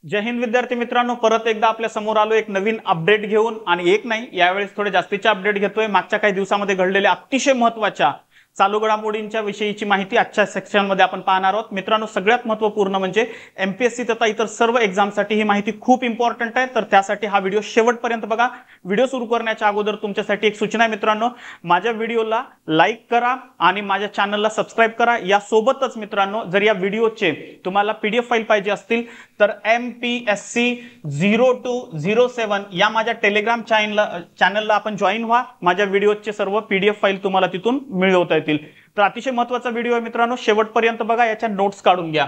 जय हिंद विद्यार्थी मित्रांनो, परत एकदा आपल्या समोर आलो एक नवीन अपडेट घेऊन. आणि एक नाही, यावेळेस थोडे जास्तीचे अपडेट घेतोय. मागच्या काही दिवसामध्ये घडलेल्या अतिशय महत्त्वाच्या चालू घडामोडींच्या विषयीची माहिती आजच्या सेक्शनमध्ये आपण पाहणार आहोत. मित्रांनो, सगळ्यात महत्त्वपूर्ण म्हणजे एमपीएससी तथा इतर सर्व एक्झामसाठी ही माहिती खूप इम्पॉर्टंट आहे. तर त्यासाठी हा व्हिडिओ शेवटपर्यंत बघा. व्हिडिओ सुरू करण्याच्या अगोदर तुमच्यासाठी एक सूचना आहे मित्रांनो, माझ्या व्हिडिओला लाईक करा आणि माझ्या चॅनलला सबस्क्राईब करा. यासोबतच मित्रांनो, जर या व्हिडिओचे तुम्हाला पीडीएफ फाईल पाहिजे असतील तर MPSC 0207 या माझ्या टेलिग्राम चॅनलला आपण जॉईन व्हा. माझ्या व्हिडिओचे सर्व पीडीएफ फाईल तुम्हाला तिथून मिळवता येतील. तर अतिशय महत्त्वाचा व्हिडिओ आहे मित्रांनो, शेवटपर्यंत बघा, याच्या नोट्स काढून घ्या.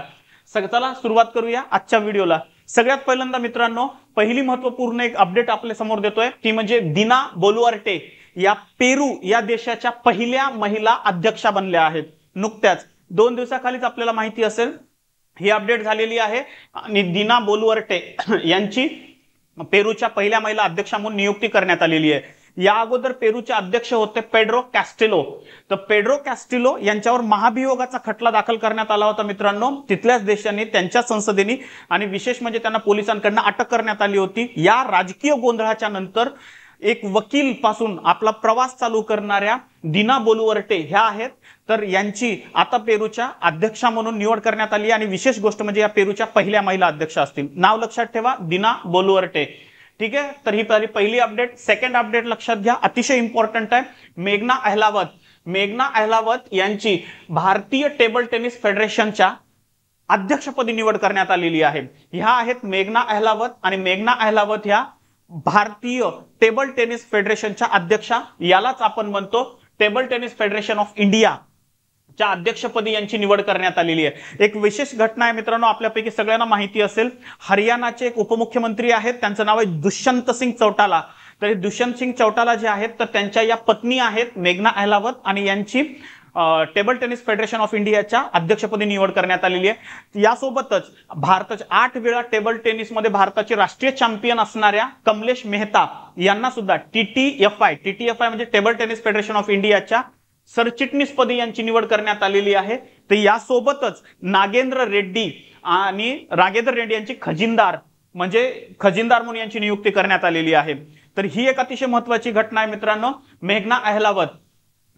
चला सुरुवात करूया आजच्या व्हिडिओला. सगळ्यात पहिल्यांदा मित्रांनो, पहिली महत्त्वपूर्ण एक अपडेट आपल्या समोर देतोय, ती म्हणजे दीना बोलुआर्टे या पेरू या देशाच्या पहिल्या महिला अध्यक्षा बनल्या आहेत. नुकत्याच 2 दिवसाखालीच आपल्याला माहिती असेल ही अपडेट झालेली आहे. आणि दीना बोलुआर्टे यांची पेरूच्या पहिल्या महिला अध्यक्षा म्हणून नियुक्ती करण्यात आलेली आहे. या अगोदर पेरूचे अध्यक्ष होते पेड्रो कॅस्टिलो. तर पेड्रो कॅस्टिलो यांच्यावर महाभियोगाचा खटला दाखल करण्यात आला होता मित्रांनो, तिथल्याच देशांनी, त्यांच्या संसदेने. आणि विशेष म्हणजे त्यांना पोलिसांकडून अटक करण्यात आली होती. या राजकीय गोंधळाच्या नंतर एक वकील पासून आपला प्रवास चालू करणाऱ्या दीना बोलुआर्टे ह्या आहेत. तर यांची आता पेरूच्या अध्यक्षा म्हणून निवड करण्यात आली. आणि विशेष गोष्ट म्हणजे या पेरूच्या पहिल्या महिला अध्यक्षा असतील. नाव लक्षात ठेवा, दीना बोलुआर्टे. ठीक आहे, तर ही पहिली अपडेट. सेकंड अपडेट लक्षात घ्या, अतिशय इम्पॉर्टंट आहे. मेघना अहलावत यांची भारतीय टेबल टेनिस फेडरेशनच्या अध्यक्षपदी निवड करण्यात आलेली आहे. ह्या आहेत मेघना अहलावत. आणि मेघना अहलावत ह्या भारतीय टेबल टेनिस फेडरेशनच्या अध्यक्षा, यालाच आपण म्हणतो table tennis federation of India च्या अध्यक्षपदी यांची निवड करण्यात आलेली आहे. एक विशेष घटना आहे मित्रांनो, आपल्यापैकी सगळ्यांना माहिती असेल, हरियाणाचे एक उपमुख्यमंत्री आहेत, त्यांचं नाव आहे दुष्यंत सिंग चौटाला. तर दुष्यंत सिंग चौटाला जे आहेत, तर त्यांच्या या पत्नी आहेत मेघना अहलावत, आणि यांची टेबल टेनिस फेडरेशन ऑफ इंडियाच्या अध्यक्षपदी निवड करण्यात आलेली आहे. यासोबतच भारताच्या 8 वेळा टेबल टेनिसमध्ये भारताचे राष्ट्रीय चॅम्पियन असणाऱ्या कमलेश मेहता यांना सुद्धा TTFI म्हणजे टेबल टेनिस फेडरेशन ऑफ इंडियाच्या सरचिटणीसपदी यांची निवड करण्यात आलेली आहे. तर यासोबतच नागेंद्र रेड्डी यांची खजिनदार म्हणून यांची नियुक्ती करण्यात आलेली आहे. तर ही एक अतिशय महत्वाची घटना आहे मित्रांनो. मेघना अहलावत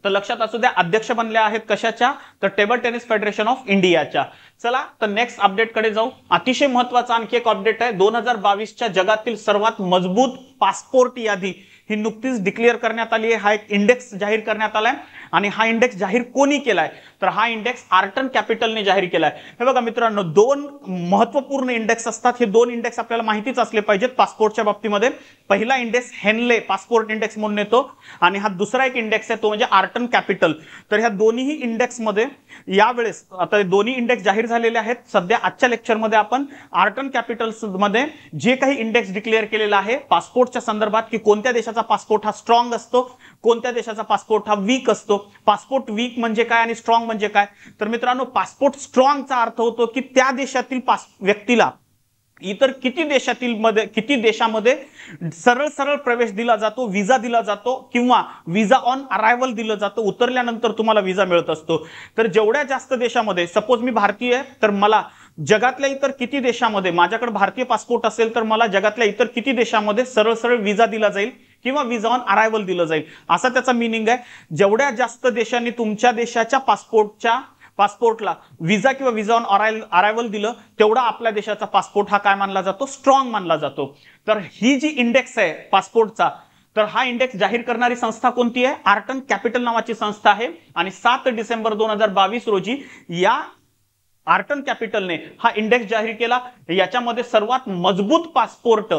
तर लक्षात असू द्या, अध्यक्ष बनल्या आहेत कशाच्या, तर टेबल टेनिस फेडरेशन ऑफ इंडियाच्या. चला तर नेक्स्ट अपडेट कडे जाऊ. अतिशय महत्वाचा आणखी एक अपडेट आहे. 2022च्या जगातील सर्वात मजबूत पासपोर्ट यादी ही नुकतीच डिक्लेअर करण्यात आली आहे. हा एक इंडेक्स जाहीर करण्यात आलाय. आणि हा इंडेक्स जाहीर कोणी केलाय, तर हा इंडेक्स आर्टन कॅपिटलने जाहीर केलाय. हे बघा मित्रांनो, 2 महत्वपूर्ण इंडेक्स असतात. हे 2 इंडेक्स आपल्याला माहितीच असले पाहिजेत पासपोर्टच्या बाबतीमध्ये. पहिला इंडेक्स हेनले पासपोर्ट इंडेक्स म्हणून येतो, आणि हा दुसरा एक इंडेक्स आहे तो म्हणजे आर्टन कॅपिटल. तर ह्या दोन्ही इंडेक्समध्ये यावेळेस आता दोन्ही इंडेक्स जाहीर झालेले आहेत. सध्या आजच्या लेक्चरमध्ये आपण आर्टन कॅपिटल्स मध्ये जे काही इंडेक्स डिक्लेअर केलेला आहे पासपोर्टच्या संदर्भात, की कोणत्या देशाचा पासपोर्ट हा स्ट्रॉंग असतो, कोणत्या देशाचा पासपोर्ट हा वीक असतो. पासपोर्ट वीक म्हणजे काय आणि स्ट्रॉंग म्हणजे काय, तर मित्रांनो, पासपोर्ट स्ट्रॉंगचा अर्थ होतो की त्या देशातील व्यक्तीला इतर किती देशामध्ये सरळ प्रवेश दिला जातो, विजा दिला जातो, किंवा विजा ऑन अरायव्हल दिलं जातं, उतरल्यानंतर तुम्हाला विजा मिळत असतो. तर जेवढ्या जास्त देशामध्ये, सपोज मी भारतीय आहे, तर मला जगातल्या इतर किती देशामध्ये, माझ्याकडे भारतीय पासपोर्ट असेल तर मला जगातल्या इतर किती देशामध्ये सरळ विजा दिला जाईल किंवा विजा ऑन अरायव्हल दिलं जाईल, असा त्याचा मिनिंग आहे. जेवढ्या जास्त देशांनी तुमच्या देशाच्या पासपोर्टला विजा किंवा विजा ऑन अरायव्हल दिलं, तेवढा आपल्या देशाचा पासपोर्ट हा काय मानला जातो, स्ट्रॉंग मानला जातो. तर ही जी इंडेक्स आहे पासपोर्टचा, तर हा इंडेक्स जाहीर करणारी संस्था कोणती आहे, आर्टन कॅपिटल नावाची संस्था आहे. आणि 7 डिसेंबर 2022 रोजी या आर्टन कॅपिटलने हा इंडेक्स जाहीर केला. याच्यामध्ये सर्वात मजबूत पासपोर्ट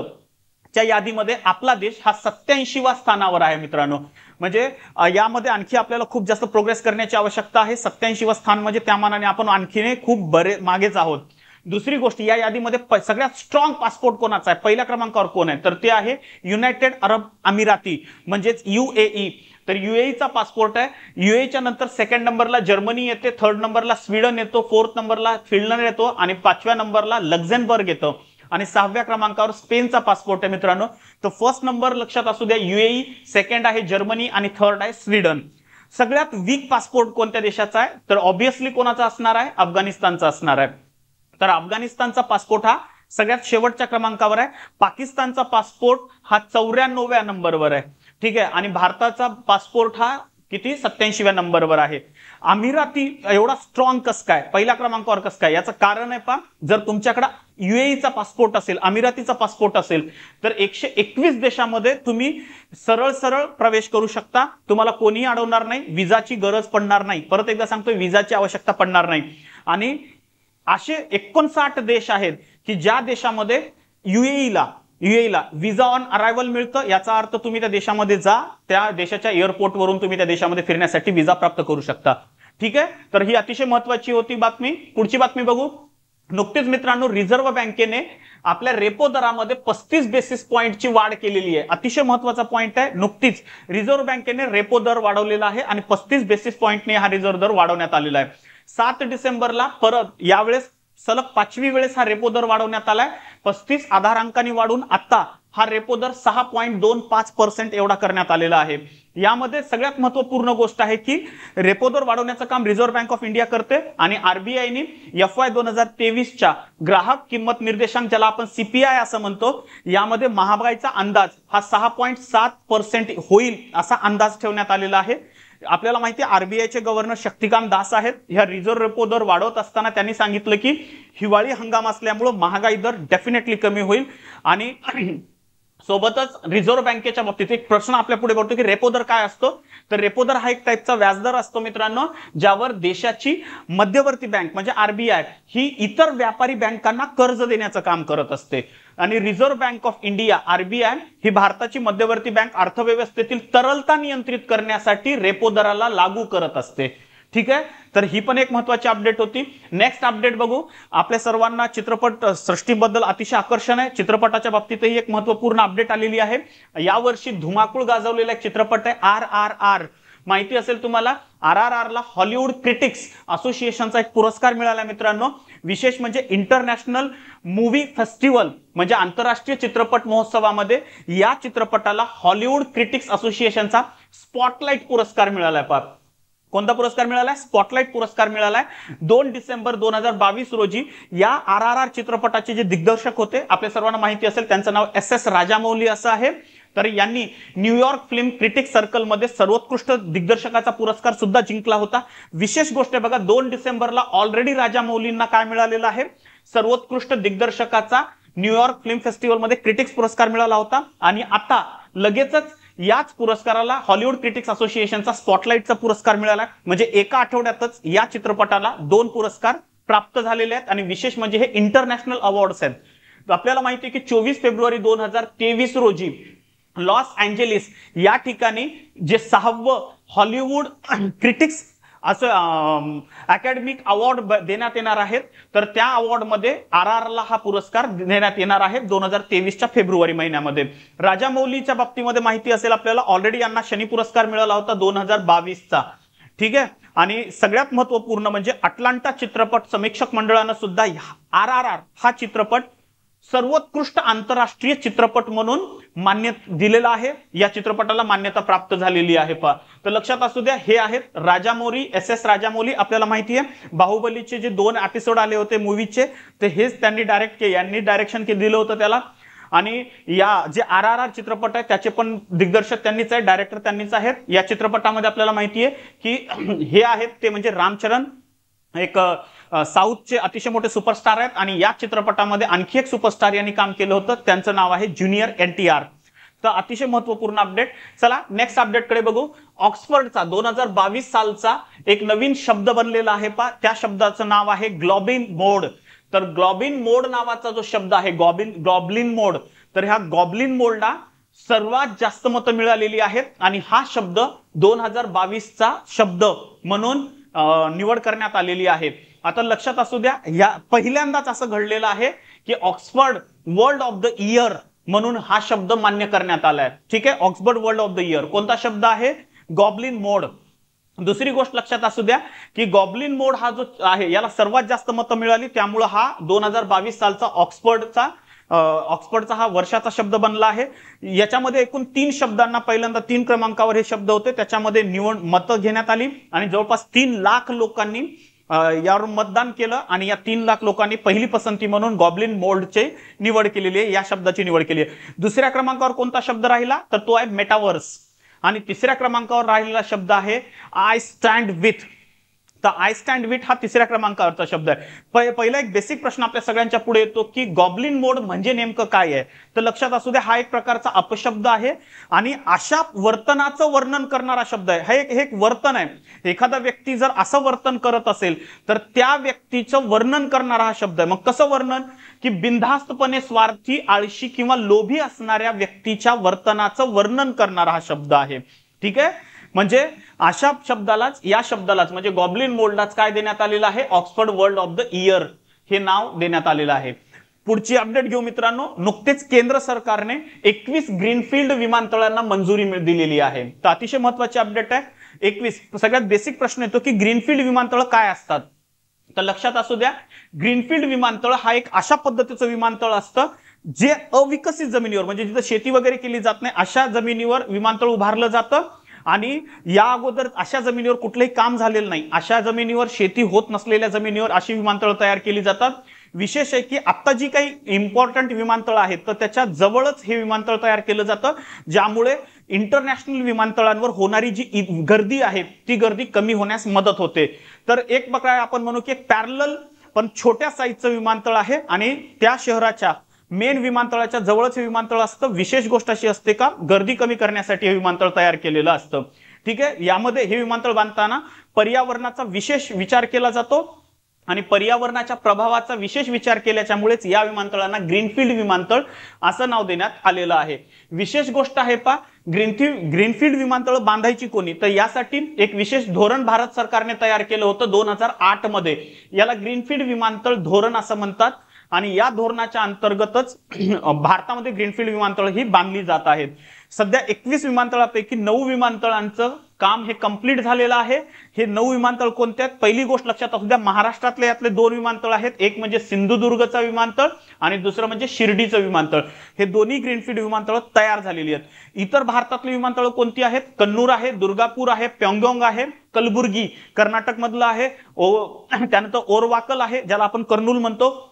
च्या यादीमध्ये आपला देश हा 87व्या स्थानावर आहे मित्रांनो. म्हणजे यामध्ये आणखी आपल्याला खूप जास्त प्रोग्रेस करण्याची आवश्यकता आहे. 87वं स्थान म्हणजे त्या मानाने आपण आणखीन खूप मागेच आहोत. दुसरी गोष्ट, या यादीमध्ये सगळ्यात स्ट्रॉंग पासपोर्ट कोणाचा आहे, पहिल्या क्रमांकावर कोण आहे, तर ते आहे युनायटेड अरब अमिराती म्हणजेच UAE. तर UAEचा पासपोर्ट आहे. UAEच्या नंतर 2nd नंबरला जर्मनी येते, 3rd नंबरला स्वीडन येतो, 4th नंबरला फिनलंड येतो, आणि 5व्या नंबरला लक्झेमबर्ग येतं, आणि 6व्या क्रमांकावर स्पेनचा पासपोर्ट आहे मित्रांनो. तर 1st नंबर लक्षात असू द्या UAE, 2nd आहे जर्मनी, आणि 3rd आहे स्वीडन. सगळ्यात वीक पासपोर्ट कोणत्या देशाचा आहे, तर ऑब्विसली कोणाचा असणार आहे, अफगाणिस्तानचा असणार आहे. तर अफगाणिस्तानचा पासपोर्ट हा सगळ्यात शेवटच्या क्रमांकावर आहे. पाकिस्तानचा पासपोर्ट हा 94व्या नंबरवर आहे. ठीक आहे, आणि भारताचा पासपोर्ट हा किती 87व्या नंबरवर आहे. अमिराती एवढा स्ट्रॉंग कस काय, पहिल्या क्रमांकावर कस काय, याचं कारण आहे पहा, जर तुमच्याकडे युएईचा पासपोर्ट असेल, अमिरातीचा पासपोर्ट असेल, तर 121 देशामध्ये तुम्ही सरळ सरळ प्रवेश करू शकता. तुम्हाला कोणीही अडवणार नाही, विजाची गरज पडणार नाही. परत एकदा सांगतोय, विजाची आवश्यकता पडणार नाही. आणि असे 59 देश आहेत की ज्या देशामध्ये युएईला विजा ऑन अरायव्हल मिळतं. याचा अर्थ तुम्ही त्या देशामध्ये जा, त्या देशाच्या एअरपोर्टवरून तुम्ही त्या देशामध्ये फिरण्यासाठी विजा प्राप्त करू शकता. ठीक आहे, तर ही अतिशय महत्वाची होती बातमी. पुढची बातमी बघू. नुकतीच मित्रांनो रिझर्व्ह बँकेने आपल्या रेपो दरामध्ये 35 बेसिस पॉईंटची वाढ केलेली आहे. अतिशय महत्वाचा पॉईंट आहे. नुकतीच रिझर्व्ह बँकेने रेपो दर वाढवलेला आहे आणि 35 बेसिस पॉईंटने हा रिझर्व्ह दर वाढवण्यात आलेला आहे. 7 डिसेंबरला परत यावेळेस सलग 5वी वेळेस हा रेपो दर वाढवण्यात आलाय. 35 आधारांकांनी वाढून आता हा रेपो दर 6.25% एवढा करण्यात आलेला आहे. यामध्ये सगळ्यात महत्वपूर्ण गोष्ट आहे की रेपो दर वाढवण्याचं काम रिझर्व्ह बँक ऑफ इंडिया करते आणि आरबीआयने FY 2023च्या ग्राहक किंमत निर्देशांक, ज्याला आपण CPI असं म्हणतो, यामध्ये महागाईचा अंदाज हा 6.7% होईल असा अंदाज ठेवण्यात आलेला आहे. आपल्याला माहिती आहे आरबीआयचे गव्हर्नर शक्तिकांत दास आहेत. ह्या रिझर्व्ह रेपो दर वाढवत असताना त्यांनी सांगितलं की हिवाळी हंगाम असल्यामुळे महागाई दर डेफिनेटली कमी होईल. आणि सोबतच रिझर्व्ह बँकेच्या बाबतीत एक प्रश्न आपल्या पुढे पडतो की रेपो दर काय असतो. तर रेपो दर हा एक टाईपचा व्याजदर असतो मित्रांनो, ज्यावर देशाची मध्यवर्ती बँक म्हणजे आरबीआय ही इतर व्यापारी बँकांना कर्ज देण्याचं काम करत असते. आणि Reserve Bank of India RBI ही भारताची मध्यवर्ती बँक अर्थव्यवस्थेतील तरलता नियंत्रित करण्यासाठी रेपो दराला लागू करत असते. ठीक आहे, तर ही पण एक महत्वाची अपडेट होती. नेक्स्ट अपडेट बघू. आपल्या सर्वांना चित्रपट सृष्टीबद्दल अतिशय आकर्षण आहे. चित्रपटाच्या बाबतीतही एक महत्वपूर्ण अपडेट आलेली आहे. यावर्षी धुमाकूळ गाजवलेला एक चित्रपट आहे RRR. माहिती असेल तुम्हाला, RRR ला हॉलिवूड क्रिटिक्स असोसिएशनचा एक पुरस्कार मिळाला मित्रांनो. विशेष म्हणजे इंटरनॅशनल मूवी फेस्टिवल म्हणजे आंतरराष्ट्रीय चित्रपट महोत्सवामध्ये या चित्रपटाला हॉलिवूड क्रिटिक्स असोसिएशनचा स्पॉटलाइट पुरस्कार मिळालाय. पहा, कोणता पुरस्कार मिळालाय? स्पॉटलाइट पुरस्कार मिळालाय. 2 डिसेंबर 2022 रोजी या RRR चित्रपटाचे जे दिग्दर्शक होते, आपल्या सर्वांना माहिती असेल, त्यांचं नाव SS राजामौली असं आहे. तर यांनी न्यूयॉर्क फिल्म क्रिटिक्स सर्कलमध्ये सर्वोत्कृष्ट दिग्दर्शकाचा पुरस्कार सुद्धा जिंकला होता. विशेष गोष्ट आहे बघा, 2 डिसेंबरला ऑलरेडी राजामौलींना काय मिळालेलं आहे? सर्वोत्कृष्ट दिग्दर्शकाचा न्यूयॉर्क फिल्म फेस्टिवलमध्ये क्रिटिक्स पुरस्कार मिळाला होता. आणि आता लगेचच याच पुरस्काराला हॉलिवूड क्रिटिक्स असोसिएशनचा स्पॉटलाइटचा पुरस्कार मिळाला. म्हणजे एका आठवड्यातच या चित्रपटाला 2 पुरस्कार प्राप्त झालेले आहेत. आणि विशेष म्हणजे हे इंटरनॅशनल अवॉर्ड्स आहेत. आपल्याला माहिती आहे की 24 फेब्रुवारी 2023 रोजी लॉस एंजेलिस या ठिकाणी जे 6वं हॉलिवूड क्रिटिक्स असं अकॅडमिक अवॉर्ड देण्यात येणार आहेत. तर त्या अवॉर्डमध्ये RRRला हा पुरस्कार देण्यात येणार आहे 2023च्या फेब्रुवारी महिन्यामध्ये. राजामौलीच्या बाबतीमध्ये माहिती असेल आपल्याला, ऑलरेडी यांना शनी पुरस्कार मिळाला होता 2022चा. ठीक आहे, आणि सगळ्यात महत्वपूर्ण म्हणजे अटलांटा चित्रपट समीक्षक मंडळानं सुद्धा RRR हा चित्रपट सर्वोत्कृष्ट आंतरराष्ट्रीय चित्रपट म्हणून मान्यता दिलेला आहे. या चित्रपटाला मान्यता प्राप्त झालेली आहे. पहा, तर लक्षात असू द्या, हे आहेत राजामौली, SS राजामौली. आपल्याला माहिती आहे बाहुबलीचे जे 2 एपिसोड आले होते मूवीचे, ते हेच त्यांनी यांनी डायरेक्शन दिलं होतं त्याला. आणि या जे RRR चित्रपट आहे त्याचे पण दिग्दर्शक त्यांनीच आहे, डायरेक्टर त्यांनीच आहेत. या चित्रपटामध्ये आपल्याला माहिती आहे की हे आहेत ते म्हणजे रामचरण, एक साऊथचे अतिशय मोठे सुपरस्टार आहेत. आणि या चित्रपटामध्ये आणखी एक सुपरस्टार यांनी काम केलं होतं, त्यांचं नाव आहे ज्युनियर NTR. तर अतिशय महत्वपूर्ण अपडेट. चला नेक्स्ट अपडेट कडे बघू. ऑक्सफर्डचा 2022 सालचा एक नवीन शब्द बनलेला आहे. पहा, त्या शब्दाचं नाव आहे ग्लॉबिन मोड. तर ग्लॉबिन मोड नावाचा जो शब्द आहे, गॉब्लिन मोड, तर ह्या गॉब्लिन मोडला सर्वात जास्त मतं मिळालेली आहेत. आणि हा शब्द 2022चा शब्द म्हणून निवड करण्यात आलेली आहे. आता लक्षात असू द्या, या पहिल्यांदाच असं घडलेलं आहे की Oxford world of the year म्हणून हा शब्द मान्य करण्यात आलाय. ठीक आहे, Oxford world of the year कोणता शब्द आहे? गॉब्लिन मोड. दुसरी गोष्ट लक्षात असू द्या की गॉब्लिन मोड हा जो आहे याला सर्वात जास्त मतं मिळाली, त्यामुळे हा 2022 सालचा ऑक्सफर्डचा हा वर्षाचा शब्द बनला आहे. याच्यामध्ये एकूण 3 शब्दांना पहिल्यांदा 3 क्रमांकावर हे शब्द होते, त्याच्यामध्ये मतं घेण्यात आली आणि जवळपास 3 लाख लोकांनी यावर मतदान केलं आणि या 3 लाख लोकांनी पहिली पसंती म्हणून गॉब्लिन मोल्डची निवड केलेली आहे, या शब्दाची निवड केली आहे. दुसऱ्या क्रमांकावर कोणता शब्द राहिला तर तो आहे मेटावर्स. आणि तिसऱ्या क्रमांकावर राहिलेला शब्द आहे आय स्टँड विथ. तर आय स्टँड विथ हा तिसऱ्या क्रमांकावरचा शब्द आहे. पहिला एक बेसिक प्रश्न आपल्या सगळ्यांच्या पुढे येतो की गॉब्लिन मोड म्हणजे नेमकं काय आहे. तर लक्षात असू द्या, हा एक प्रकारचा अपशब्द आहे आणि अशा वर्तनाचं वर्णन करणारा शब्द आहे. हे एक वर्तन आहे. एखादा व्यक्ती जर असं वर्तन करत असेल तर त्या व्यक्तीचं वर्णन करणारा हा शब्द आहे. मग कसं वर्णन की बिनधास्तपणे स्वार्थी, आळशी किंवा लोभी असणाऱ्या व्यक्तीच्या वर्तनाचं वर्णन करणारा हा शब्द आहे. ठीक आहे, म्हणजे अशा शब्दालाच, या शब्दालाच म्हणजे गॉब्लिन मोल्डलाच काय देण्यात आलेलं आहे, Oxford word of the year हे नाव देण्यात आलेलं आहे. पुढची अपडेट घेऊ मित्रांनो. नुकतेच केंद्र सरकारने 21 ग्रीनफील्ड विमानतळांना मंजुरी दिलेली आहे. तर अतिशय महत्वाची अपडेट आहे. 21. सगळ्यात बेसिक प्रश्न येतो की ग्रीनफील्ड विमानतळ काय असतात. तर लक्षात असू द्या, ग्रीनफील्ड विमानतळ हा एक अशा पद्धतीचं विमानतळ असतं जे अविकसित जमिनीवर, म्हणजे जिथे शेती वगैरे केली जात नाही अशा जमिनीवर विमानतळ उभारलं जातं. आणि या अगोदर अशा जमिनीवर कुठलंही काम झालेलं नाही, अशा जमिनीवर शेती होत नसलेल्या जमिनीवर अशी विमानतळ तयार केली जातात. विशेष आहे की आता जी काही इम्पॉर्टंट विमानतळ आहेत तर त्याच्या जवळच हे विमानतळ तयार केलं जातं, ज्यामुळे इंटरनॅशनल विमानतळांवर होणारी जी गर्दी आहे ती गर्दी कमी होण्यास मदत होते. तर एक प्रकारे आपण म्हणू की एक पॅरलल पण छोट्या साईजचं विमानतळ आहे आणि त्या शहराच्या मेन विमानतळाच्या जवळच हे विमानतळ असतं. विशेष गोष्ट अशी असते का गर्दी कमी करण्यासाठी हे विमानतळ तयार केलेलं असतं. ठीक आहे, यामध्ये हे विमानतळ बांधताना पर्यावरणाचा विशेष विचार केला जातो आणि पर्यावरणाच्या प्रभावाचा विशेष विचार केल्याच्यामुळेच या विमानतळांना ग्रीनफील्ड विमानतळ असं नाव देण्यात आलेलं आहे. विशेष गोष्ट आहे पा, ग्रीनफील्ड विमानतळ बांधायची कोणी, तर यासाठी एक विशेष धोरण भारत सरकारने तयार केलं होतं 2008 मध्ये. याला ग्रीनफील्ड विमानतळ धोरण असं म्हणतात आणि या धोरणाच्या अंतर्गतच भारतामध्ये ग्रीनफील्ड विमानतळ ही बांधली जात आहेत. सध्या 21 विमानतळापैकी 9 विमानतळांचं काम हे कंप्लीट झालेलं आहे. हे 9 विमानतळ कोणते आहेत, पहिली गोष्ट लक्षात असू द्या, महाराष्ट्रातले यातले 2 विमानतळ आहेत. एक म्हणजे सिंधुदुर्गचा विमानतळ आणि दुसरं म्हणजे शिर्डीचं विमानतळ. हे दोन्ही ग्रीनफील्ड विमानतळ तयार झालेली आहेत. इतर भारतातली विमानतळ कोणती आहेत, कन्नूर आहे, दुर्गापूर आहे, प्योंगयांग आहे, कलबुर्गी कर्नाटक मधलं आहे, त्यानंतर ओरवाकल आहे ज्याला आपण कर्नूल म्हणतो,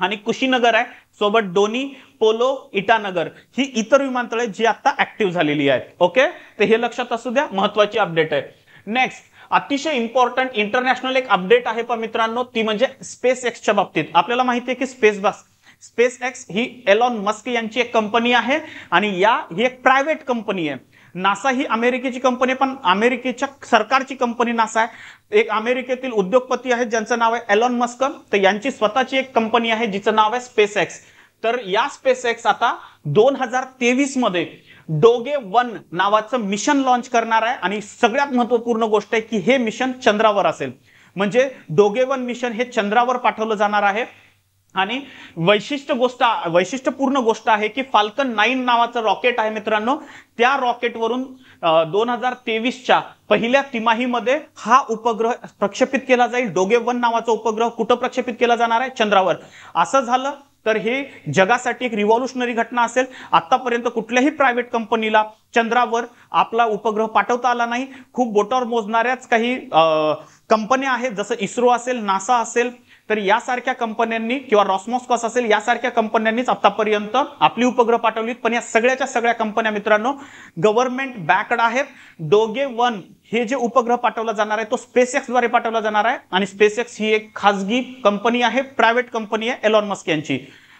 आणि कुशीनगर आहे, सोबत डोनी, पोलो, इटानगर ही इतर विमानतळ आहेत जी आता ऍक्टिव्ह झालेली आहेत. ओके, तर हे लक्षात असू द्या, महत्वाची अपडेट आहे. नेक्स्ट अतिशय इम्पॉर्टंट इंटरनॅशनल एक अपडेट आहे पहा मित्रांनो, ती म्हणजे स्पेस एक्सच्या बाबतीत. आपल्याला माहिती आहे की स्पेस एक्स ही एलॉन मस्क यांची एक कंपनी आहे आणि ही एक प्रायव्हेट कंपनी आहे. नासा ही अमेरिकेची कंपनी, पण अमेरिकेच्या सरकारची कंपनी नासा आहे. एक अमेरिकेतील उद्योगपती आहेत ज्यांचं नाव आहे एलॉन मस्क, तर यांची स्वतःची एक कंपनी आहे जिचं नाव आहे स्पेस एक्स. तर या स्पेस एक्स आता 2023 मध्ये डोगे 1 नावाचं मिशन लॉन्च करणार आहे आणि सगळ्यात महत्वपूर्ण गोष्ट आहे की हे मिशन चंद्रावर असेल. म्हणजे डोगे 1 मिशन हे चंद्रावर पाठवलं जाणार आहे. आणि वैशिष्ट्यपूर्ण गोष्ट आहे की फाल्कन 9 नावाचं रॉकेट आहे मित्रांनो, त्या रॉकेटवरून 2023च्या पहिल्या तिमाहीमध्ये हा उपग्रह प्रक्षेपित केला जाईल. डोगे 1 नावाचा उपग्रह कुठं प्रक्षेपित केला जाणार आहे, चंद्रावर. असं झालं तर हे जगासाठी एक रिव्हॉल्युशनरी घटना असेल. आतापर्यंत कुठल्याही प्रायव्हेट कंपनीला चंद्रावर आपला उपग्रह पाठवता आला नाही. खूप बोटावर मोजणाऱ्याच काही कंपन्या आहेत, जसं इस्रो असेल, नासा असेल, तर यासारख्या कंपन्यांनी किंवा रॉसमॉस्कॉस असेल यासारख्या कंपन्यांनीच आतापर्यंत आपली उपग्रह पाठवलीत. पण या सगळ्याच्या सगळ्या कंपन्या मित्रांनो गव्हर्नमेंट बॅक्ड आहेत. डोगे 1 हे जे उपग्रह पाठवला जाणार आहे तो स्पेस एक्स द्वारे पाठवला जाणार आहे आणि स्पेस एक्स ही एक खासगी कंपनी आहे, प्रायव्हेट कंपनी आहे एलॉन मस्क यांची.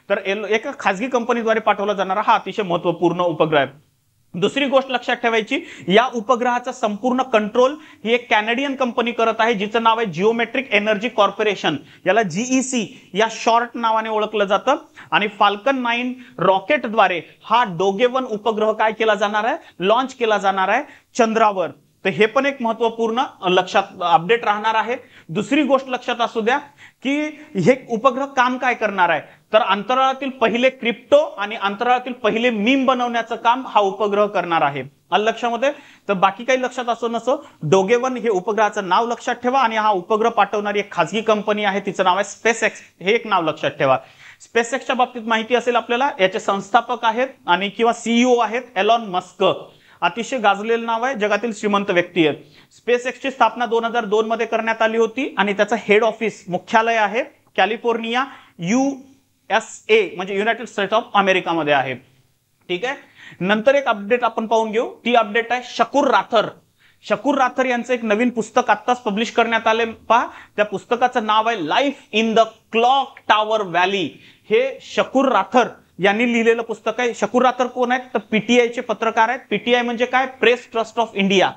तर एका खासगी कंपनीद्वारे पाठवला जाणारा हा अतिशय महत्वपूर्ण उपग्रह आहे. दुसरी गोष्ट लक्षात ठेवायची, या उपग्रहाचा संपूर्ण कंट्रोल ही एक कॅनेडियन कंपनी करत आहे जिचं नाव आहे जिओमेट्रिक एनर्जी कॉर्पोरेशन, याला जीईसी या शॉर्ट नावाने ओळखलं जातं. आणि फाल्कन 9 रॉकेटद्वारे हा डोगे 1 उपग्रह काय केला जाणार आहे, लॉन्च केला जाणार आहे चंद्रावर. तर हे पण एक महत्वपूर्ण लक्षात अपडेट राहणार आहे. दुसरी गोष्ट लक्षात असू द्या की हे उपग्रह काम काय करणार आहे, तर अंतराळातील पहिले क्रिप्टो आणि अंतराळातील पहिले मीम बनवण्याचं काम हा उपग्रह करणार आहे. लक्षामध्ये तर बाकी काही लक्षात असो नसो, डोगे 1 हे उपग्रहाचं नाव लक्षात ठेवा आणि हा उपग्रह पाठवणारी एक खासगी कंपनी आहे तिचं नाव आहे स्पेस एक्स, हे एक नाव लक्षात ठेवा. स्पेस एक्सच्या बाबतीत माहिती असेल आपल्याला, याचे संस्थापक आहेत आणि किंवा सीईओ आहेत एलॉन मस्क. अतिशय गाजलेलं नाव आहे, जगातील श्रीमंत व्यक्ती आहेत. स्पेस एक्सची स्थापना 2002 मध्ये करण्यात आली होती आणि त्याचं हेड ऑफिस मुख्यालय आहे कॅलिफोर्निया USA म्हणजे युनायटेड स्टेट्स ऑफ अमेरिकामध्ये आहे. ठीक आहे. नंतर एक अपडेट आपण पाहून घेऊ, ती अपडेट आहे शकूर राथर. शकूर राथर यांचं एक नवीन पुस्तक आत्ताच पब्लिश करण्यात आले. पहा, त्या पुस्तकाचं नाव आहे life in the clock tower valley. हे शकूर राथर यांनी लिहिलेलं पुस्तक आहे. शकूर राथर कोण आहेत तर पीटीआयचे पत्रकार आहेत. पीटीआय म्हणजे काय, प्रेस ट्रस्ट ऑफ इंडिया.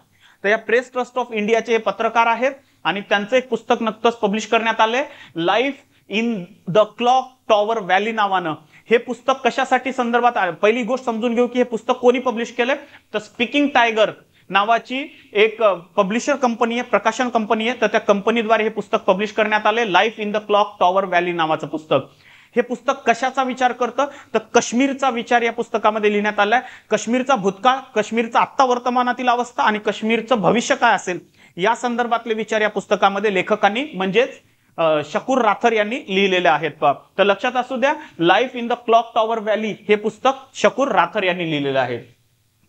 तर या प्रेस ट्रस्ट ऑफ इंडियाचे हे पत्रकार आहेत आणि त्यांचं एक पुस्तक नुकतंच पब्लिश करण्यात आले life in the clock tower valley नावानं. हे पुस्तक कशासाठी संदर्भात आहे, पहिली गोष्ट समजून घेऊ की हे पुस्तक कोणी पब्लिश केलंय तर स्पीकिंग टायगर नावाची एक पब्लिशर कंपनी आहे, प्रकाशन कंपनी आहे. तर त्या कंपनीद्वारे हे पुस्तक पब्लिश करण्यात आले life in the clock tower valley नावाचं पुस्तक. हे पुस्तक कशाचा विचार करतं तर काश्मीरचा विचार या पुस्तकामध्ये लिहिण्यात आलाय. काश्मीरचा भूतकाळ, काश्मीरचा आत्ता वर्तमानातील अवस्था आणि काश्मीरचं भविष्य काय असेल या संदर्भातले विचार या पुस्तकामध्ये लेखकांनी म्हणजेच शकूर राथर यांनी लिहिलेले आहेत. तर लक्षात असू द्या, life in the clock tower valley हे पुस्तक शकूर राथर यांनी लिहिलेलं आहे.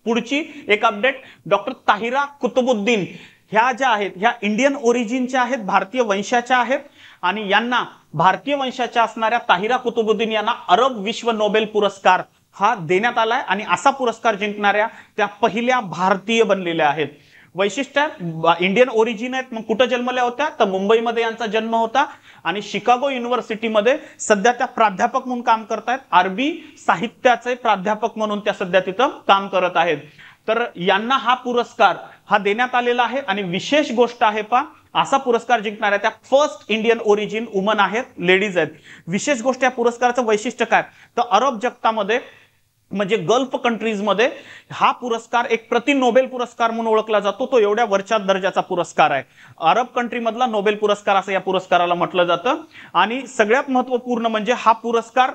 पुढची एक अपडेट, डॉक्टर ताहिरा कुतुबुद्दीन ह्या ज्या आहेत ह्या इंडियन ओरिजिनच्या आहेत, भारतीय वंशाच्या आहेत आणि यांना भारतीय वंशाच्या असणाऱ्या ताहिरा कुतुबुद्दीन यांना अरब विश्व नोबेल पुरस्कार हा देण्यात आलाय आणि असा पुरस्कार जिंकणाऱ्या त्या पहिल्या भारतीय बनलेल्या आहेत. वैशिष्ट्य इंडियन ओरिजिन आहेत. मग कुठं जन्मल्या होत्या तर मुंबईमध्ये यांचा जन्म होता आणि शिकागो युनिव्हर्सिटीमध्ये सध्या त्या प्राध्यापक म्हणून काम करतायत. अरबी साहित्याचे प्राध्यापक म्हणून त्या सध्या तिथं काम करत आहेत. तर यांना हा पुरस्कार हा देण्यात आलेला आहे आणि विशेष गोष्ट आहे पहा, असा पुरस्कार जिंकणाऱ्या त्या फर्स्ट इंडियन ओरिजिन वुमन आहेत, लेडीज आहेत. विशेष गोष्ट या पुरस्काराचं वैशिष्ट्य काय तर अरब जगतामध्ये म्हणजे गल्फ कंट्रीजमध्ये हा पुरस्कार एक प्रति नोबेल पुरस्कार म्हणून ओळखला जातो. तो एवढ्या वरच्या दर्जाचा पुरस्कार आहे. अरब कंट्री मधला नोबेल पुरस्कार असं या पुरस्काराला म्हटलं जातं. आणि सगळ्यात महत्वपूर्ण म्हणजे हा पुरस्कार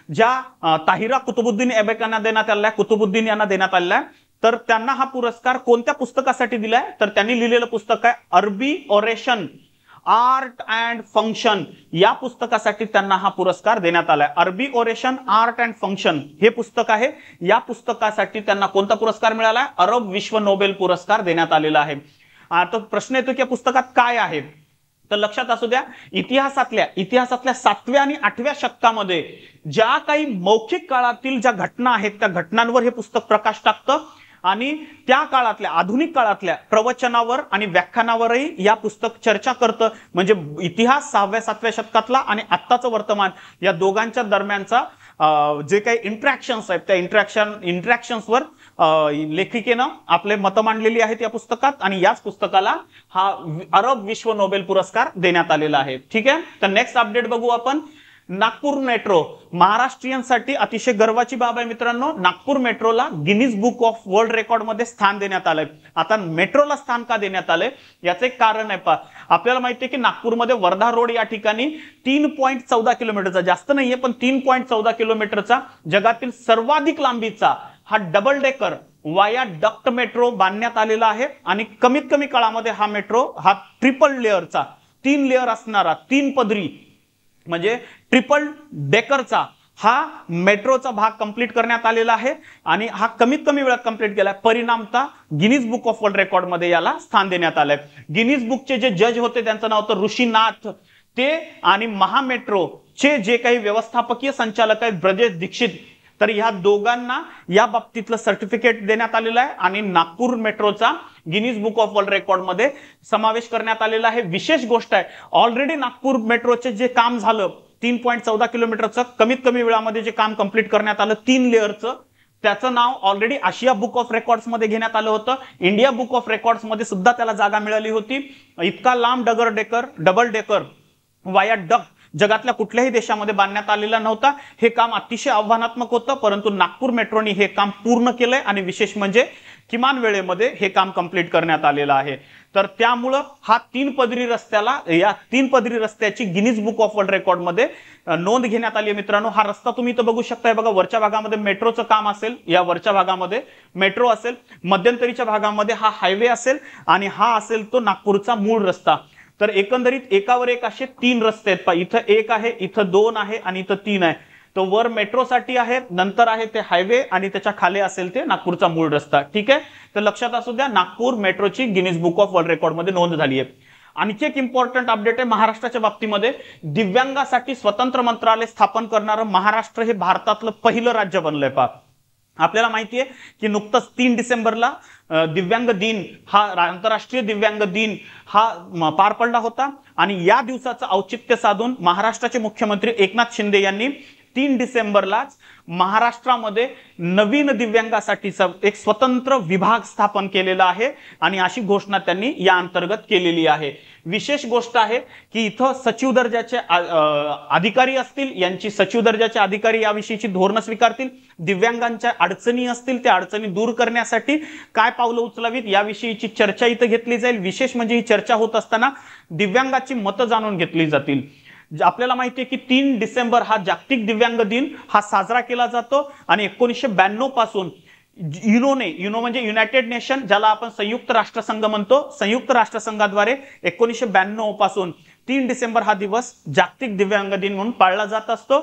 ज्या ताहिरा कुतुबुद्दीन ऐबकांना देण्यात आलाय, कुतुबुद्दीन यांना देण्यात आलेला आहे. तर त्यांना हा पुरस्कार कोणत्या पुस्तकासाठी दिलाय तर त्यांनी लिहिलेलं पुस्तक आहे अरबी ओरेशन आर्ट अँड फंक्शन. या पुस्तकासाठी त्यांना हा पुरस्कार देण्यात आलाय. अरबी ओरेशन आर्ट अँड फंक्शन हे पुस्तक आहे. या पुस्तकासाठी त्यांना कोणता पुरस्कार मिळालाय, अरब विश्व नोबेल पुरस्कार देण्यात आलेला आहे. आता प्रश्न येतो की या पुस्तकात काय आहे तर लक्षात असू द्या, इतिहासातल्या 7व्या आणि 8व्या शतकामध्ये ज्या काही मौखिक काळातील ज्या घटना आहेत त्या घटनांवर हे पुस्तक प्रकाश टाकतं आणि त्या काळातल्या आधुनिक काळातल्या प्रवचनावर आणि व्याख्यानावरही या पुस्तक चर्चा करतं. म्हणजे इतिहास 6व्या-7व्या शतकातला आणि आत्ताचं वर्तमान या दोघांच्या दरम्यानचा जे काही इंटरॅक्शन्स आहेत त्या इंटरॅक्शन्सवर लेखिकेनं आपले मतं मांडलेली आहेत या पुस्तकात आणि याच पुस्तकाला हा अरब विश्व नोबेल पुरस्कार देण्यात आलेला आहे. ठीक आहे. तर नेक्स्ट अपडेट बघू आपण. नागपूर मेट्रो महाराष्ट्रीयांसाठी अतिशय गर्वाची बाब आहे मित्रांनो. नागपूर मेट्रोला Guinness book of world record मध्ये स्थान देण्यात आलंय. आता मेट्रोला स्थान का देण्यात आलंय याचं एक कारण आहे पहा. आपल्याला माहिती आहे की नागपूरमध्ये वर्धा रोड या ठिकाणी 3.14 किलोमीटरचा, जास्त नाहीये पण 3.14 किलोमीटरचा जगातील सर्वाधिक लांबीचा हा डबल डेकर वाया डक्ट मेट्रो बांधण्यात आलेला आहे आणि कमीत कमी काळामध्ये हा मेट्रो हा ट्रिपल लेअरचा 3 लेअर असणारा 3 पदरी म्हणजे ट्रिपल डेकरचा हा मेट्रोचा भाग कंप्लीट करण्यात आलेला आहे आणि हा कमीत कमी वेळात कंप्लीट केलाय. परिणामता Guinness book of world record मध्ये याला स्थान देण्यात आलंय. गिनीज बुकचे जे जज होते त्यांचं नाव होतं ऋषीनाथ. ते आणि महामेट्रोचे जे काही व्यवस्थापकीय संचालक आहेत ब्रजेश दीक्षित, तर ह्या दोघांना या बाबतीतलं सर्टिफिकेट देण्यात आलेलं आहे आणि नागपूर मेट्रोचा Guinness book of world record मध्ये समावेश करण्यात आलेला आहे. विशेष गोष्ट आहे, ऑलरेडी नागपूर मेट्रोचे जे काम झालं 3.14 किलोमीटरचं कमीत कमी वेळामध्ये जे काम कंप्लीट करण्यात आलं 3 लेअरचं, त्याचं नाव ऑलरेडी आशिया बुक ऑफ रेकॉर्ड्स मध्ये घेण्यात आलं होतं. इंडिया बुक ऑफ रेकॉर्ड्स मध्ये सुद्धा त्याला जागा मिळाली होती. इतका लांब डबल डेकर वाया डक्ट जगातल्या कुठल्याही देशामध्ये बांधण्यात आलेला नव्हता. हे काम अतिशय आव्हानात्मक होतं परंतु नागपूर मेट्रोने हे काम पूर्ण केलंय आणि विशेष म्हणजे किमान वेळेमध्ये हे काम कंप्लीट करण्यात आलेलं आहे. तर त्यामुळं हा 3 पदरी रस्त्याला या 3 पदरी रस्त्याची Guinness book of world record मध्ये नोंद घेण्यात आली आहे. मित्रांनो हा रस्ता तुम्ही इथं बघू शकताय बघा. वरच्या भागामध्ये मेट्रोचं काम असेल, या वरच्या भागामध्ये मेट्रो असेल, मध्यंतरीच्या भागामध्ये हा हायवे असेल आणि हा असेल तो नागपूरचा मूळ रस्ता. तर एकंदरीत एकावर एक असे 3 रस्ते आहेत. इथं 1 आहे, इथं 2 आहे आणि इथं 3 आहे. तो वर मेट्रोसाठी आहे, नंतर आहे ते हायवे आणि त्याच्या खाली असेल ते नागपूरचा मूळ रस्ता. ठीक आहे, तर लक्षात असू द्या नागपूर मेट्रोची Guinness book of world record मध्ये नोंद झाली आहे. आणखी एक इम्पॉर्टंट अपडेट आहे महाराष्ट्राच्या बाबतीमध्ये, दिव्यांगासाठी स्वतंत्र मंत्रालय स्थापन करणारं महाराष्ट्र हे भारतातलं पहिलं राज्य बनलंय. पहा, आपल्याला माहिती आहे की नुकतंच 3 डिसेंबरला दिव्यांग दिन हा आंतरराष्ट्रीय दिव्यांग दिन हा पार पडला होता आणि या दिवसाचं औचित्य साधून महाराष्ट्राचे मुख्यमंत्री एकनाथ शिंदे यांनी 3 डिसेंबरलाच महाराष्ट्रामध्ये नवीन दिव्यांगासाठीचा एक स्वतंत्र विभाग स्थापन केलेला आहे आणि अशी घोषणा त्यांनी या अंतर्गत केलेली आहे. विशेष गोष्ट आहे की इथं सचिव दर्जाचे अधिकारी असतील, यांची सचिव दर्जाचे अधिकारी याविषयीची धोरणं स्वीकारतील. दिव्यांगांच्या अडचणी असतील त्या अडचणी दूर करण्यासाठी काय पावलं उचलावीत याविषयीची चर्चा इथं घेतली जाईल. विशेष म्हणजे ही चर्चा होत असताना दिव्यांगाची मतं जाणून घेतली जातील. आपल्याला माहिती आहे की 3 डिसेंबर हा जागतिक दिव्यांग दिन हा साजरा केला जातो आणि 1992 पासून युनो म्हणजे युनायटेड नेशन, ज्याला आपण संयुक्त राष्ट्रसंघ म्हणतो, संयुक्त राष्ट्रसंघाद्वारे 1992 पासून 3 डिसेंबर हा दिवस जागतिक दिव्यांग दिन म्हणून पाळला जात असतो.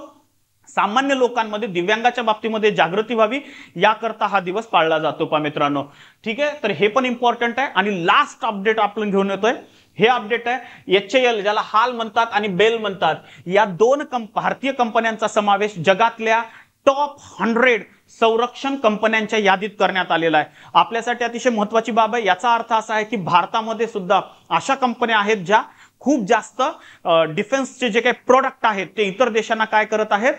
सामान्य लोकांमध्ये दिव्यांगाच्या बाबतीमध्ये जागृती व्हावी याकरता हा दिवस पाळला जातो. पहा मित्रांनो, ठीक आहे, तर हे पण इम्पॉर्टंट आहे. आणि लास्ट अपडेट आपण घेऊन येतोय, हे अपडेट आहे HAL, ज्याला हाल म्हणतात आणि बेल म्हणतात, या 2 भारतीय कंपन्यांचा समावेश जगातल्या टॉप 100 संरक्षण कंपन्यांच्या यादीत करण्यात आलेला आहे. आपल्यासाठी अतिशय महत्त्वाची बाब आहे. याचा अर्थ असा आहे की भारतामध्ये सुद्धा अशा कंपन्या आहेत ज्या खूप जास्त डिफेन्सचे जे काही प्रोडक्ट आहेत ते इतर देशांना काय करत आहेत,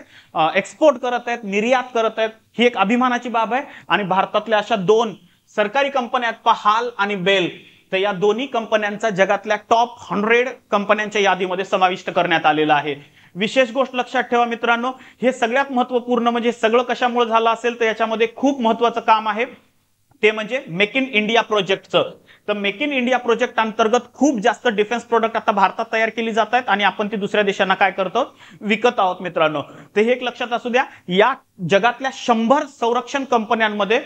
एक्सपोर्ट करत आहेत, निर्यात करत आहेत. ही एक अभिमानाची बाब आहे. आणि भारतातल्या अशा 2 सरकारी कंपन्या आहेत, हाल आणि बेल, तर या दोन्ही कंपन्यांचा जगातल्या टॉप 100 कंपन्यांच्या यादीमध्ये समाविष्ट करण्यात आलेला आहे. विशेष गोष्ट लक्षात ठेवा मित्रांनो, हे सगळ्यात महत्त्वपूर्ण म्हणजे सगळं कशामुळे झालं असेल तर याच्यामध्ये खूप महत्त्वाचं काम आहे, ते म्हणजे मेक इन इंडिया प्रोजेक्टचं. तर मेक इन इंडिया प्रोजेक्ट अंतर्गत खूप जास्त डिफेन्स प्रोडक्ट आता भारतात तयार केली जात आहेत आणि आपण ती दुसऱ्या देशांना काय करतो, विकत आहोत मित्रांनो. तर हे एक लक्षात असू द्या, या जगातल्या 100 संरक्षण कंपन्यांमध्ये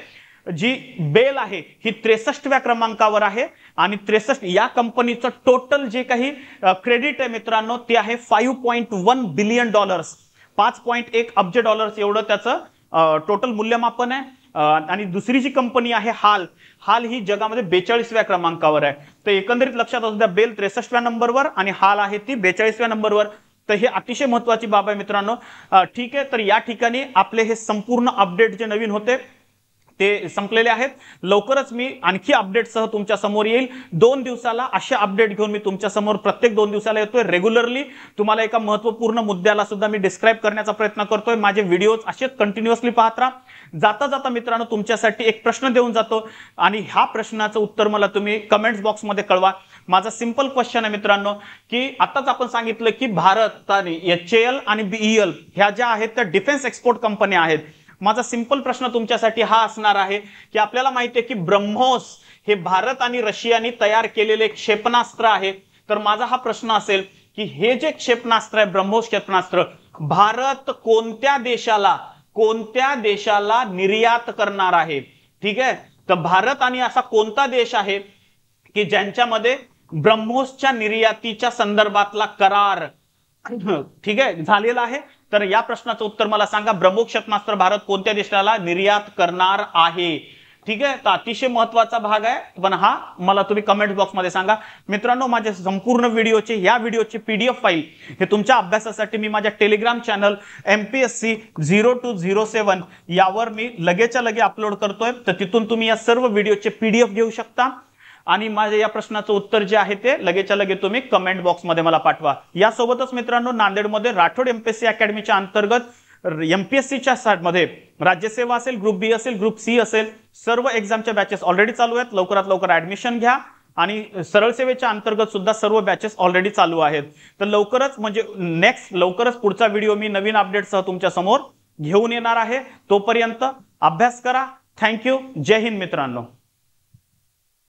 जी बेल आहे ही 63व्या क्रमांकावर आहे आणि 63 या कंपनीचं टोटल जे काही क्रेडिट आहे मित्रांनो ते आहे $5.1 बिलियन, 5.1 अब्ज डॉलर्स एवढं त्याचं टोटल मूल्यमापन आहे. आणि दुसरी जी कंपनी आहे हाल ही जगामध्ये 42व्या क्रमांकावर आहे. तर एकंदरीत लक्षात असू द्या, बेल 63व्या नंबरवर आणि हाल आहे ती 42व्या नंबरवर. तर हे अतिशय महत्त्वाची बाब आहे मित्रांनो. ठीक आहे, तर या ठिकाणी आपले हे संपूर्ण अपडेट जे नवीन होते ते संपलेले आहेत. लवकरच मी आणखी अपडेटसह तुमच्या समोर येईल. 2 दिवसाला अशा अपडेट घेऊन मी तुमच्या समोर प्रत्येक 2 दिवसाला येतोय. रेग्युलरली तुम्हाला एका महत्त्वपूर्ण मुद्द्याला सुद्धा मी डिस्क्राईब करण्याचा प्रयत्न करतोय. माझे व्हिडिओज असेच कंटिन्युअसली पाहत राहा. जाता जाता मित्रांनो तुमच्यासाठी एक प्रश्न देऊन जातो आणि ह्या प्रश्नाचं उत्तर मला तुम्ही कमेंट्स बॉक्समध्ये कळवा. माझा सिंपल क्वेश्चन आहे मित्रांनो की आताच आपण सांगितलं की भारत आणि HAL आणि BEL ह्या ज्या आहेत त्या डिफेन्स एक्सपोर्ट कंपन्या आहेत. माझा सिंपल प्रश्न तुमच्यासाठी हा असणार आहे की आपल्याला माहिती आहे की ब्रह्मोस हे भारत आणि रशियाने तयार केलेले क्षेपणास्त्र आहे. तर माझा हा प्रश्न असेल की हे जे क्षेपणास्त्र आहे ब्रह्मोस क्षेपणास्त्र भारत कोणत्या देशाला निर्यात करणार आहे. ठीक आहे, तर भारत आणि असा कोणता देश आहे की ज्यांच्यामध्ये ब्रह्मोसच्या निर्यातीच्या संदर्भातला करार ठीक आहे झालेला आहे. तर या प्रश्नाचं उत्तर मला सांगा, ब्रह्मोस क्षेपणास्त्र भारत कोणत्या देशाला निर्यात करणार आहे. ठीक आहे, तर अतिशय महत्त्वाचा भाग आहे, पण हा मला तुम्ही कमेंट बॉक्समध्ये सांगा. मित्रांनो, माझ्या संपूर्ण या व्हिडिओची PDF फाईल हे तुमच्या अभ्यासासाठी मी माझ्या टेलिग्राम चॅनल MPSC 0207 यावर मी लगेच्या लगे अपलोड करतोय. तर तिथून तुम्ही या सर्व व्हिडिओचे PDF घेऊ शकता आणि माझ्या या प्रश्नाचं उत्तर जे आहे ते लगेच्या लगे तुम्ही कमेंट बॉक्समध्ये मला पाठवा. यासोबतच मित्रांनो, नांदेडमध्ये राठोड MPSC अकॅडमीच्या अंतर्गत MPSCच्या मध्ये राज्यसेवा असेल, ग्रुप B असेल, ग्रुप C असेल, सर्व एक्झामच्या बॅचेस ऑलरेडी चालू आहेत. लवकरात लवकर ऍडमिशन घ्या आणि सरळ सेवेच्या अंतर्गत सुद्धा सर्व बॅचेस ऑलरेडी चालू आहेत. तर लवकरच म्हणजे लवकरच पुढचा व्हिडिओ मी नवीन अपडेटसह तुमच्या समोर घेऊन येणार आहे. तोपर्यंत अभ्यास करा. थँक्यू. जय हिंद मित्रांनो.